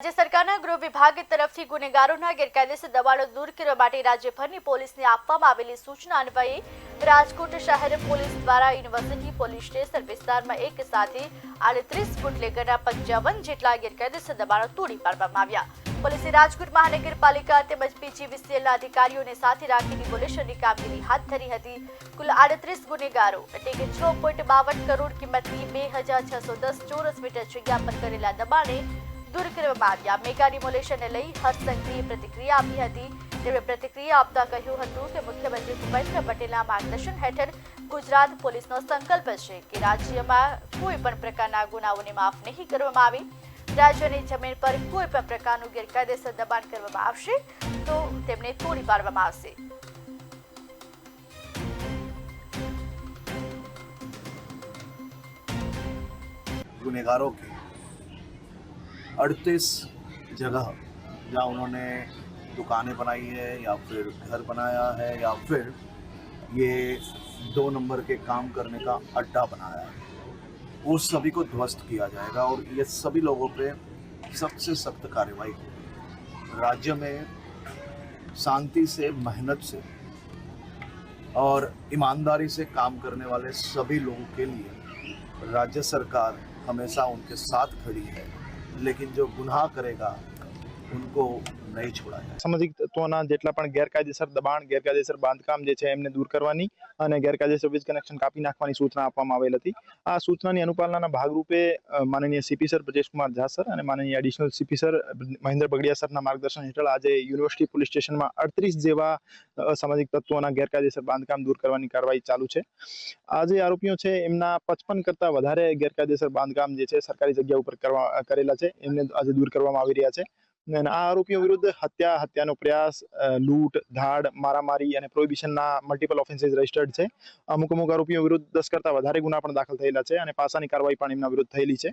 राज्य सरकारना गृह विभाग तरफथी गुનેगारोना गैरकायदेसर दबाणो दूर करवा माटे राज्यभरनी पोलीसने आपवामां आवेली सूचना अन्वये राजकोट शहर पोलीस द्वारा यूनिवर्सिटी पोलीस स्टेशन विस्तारमां एक साथे 38 बूटलेगरना 55 जेटला गैरकायदेसर दबाणो तोड़ी पाडवामां આવ્યા। પોલીસે રાજકોટ મહાનગરપાલિકા તેમજ પીજીવીસીએલના અધિકારીઓને સાથે રાખી ડિમોલેશનની કામગીરી હાથ ધરી હતી। કુલ 38 ગુનેગારો એટલે કે 6.52 કરોડ કિંમતની 2610 ચોરસ મીટર જગ્યા પર કરેલા દબાણે दूर करवामां આવ્યા। मेगा डिमोलेशन ने लई हर्षसंघवीए प्रतिक्रिया आपी हती। તેમણે प्रतिक्रिया आपता કહ્યું હતું કે મુખ્યમંત્રી ભૂપેન્દ્ર પટેલના માર્ગદર્શન હેઠળ ગુજરાત પોલીસનો સંકલ્પ છે કે રાજ્યમાં કોઈ પણ પ્રકારના ગુનાઓને માફ નહીં કરવામાં આવે। રાજ્યની જમીન પર કોઈ પણ પ્રકારનું ગેરકાયદેસર દબાણ કરવામાં આવશે તો તેમને તોડી પાડવામાં આવશે। गुनहगारों की 38 जगह जहाँ उन्होंने दुकानें बनाई है या फिर घर बनाया है या फिर ये 2 नंबर के काम करने का अड्डा बनाया है, वो सभी को ध्वस्त किया जाएगा और ये सभी लोगों पे सख्त से सख्त कार्रवाई होगी। राज्य में शांति से, मेहनत से और ईमानदारी से काम करने वाले सभी लोगों के लिए राज्य सरकार हमेशा उनके साथ खड़ी है, लेकिन जो गुनाह करेगा उनको नहीं छोड़ा जाए। सामाजिक तत्वोना जेटला पण गैरकायदेसर दबाण, गैरकायदेसर बांधकाम जे छे एमने दूर करवानी अने गैरकायदेसर वीज कनेक्शन कापी नाखवानी सूचना आपवामां आवेल हती। आ सूचनानी अनुपालनाना भागरूपे माननीय CP sir Brajesh Kumar Jha sir अने माननीय additional CP sir Mahendra Bagadia सरना मार्गदर्शन हेठळ आजे यूनिवर्सिटी पोलीस स्टेशनमां 38 जेवा सामाजिक तत्वोना गैरकायदेसर बांधकाम दूर करवानी कार्यवाही चालू छे। आ जे आरोपीओ छे एमना 55 करता वधारे गैरकायदेसर बांधकाम जे छे सरकारी जग्या उपर करेला छे, एमने आज दूर करवामां आवी रह्या छे। आ आरोपीओ विरुद्ध हत्या, हत्यानो प्रयास, लूट, धाड़, मारामारी अने प्रोहिबिशनना मल्टिपल ऑफेन्सेस रजिस्टर्ड छे। अमुक आरोपीओ विरुद्ध 10 करता वधारे गुना पण दाखल थयेला छे अने पासानी कार्यवाही पण एमना विरुद्ध थयेली छे।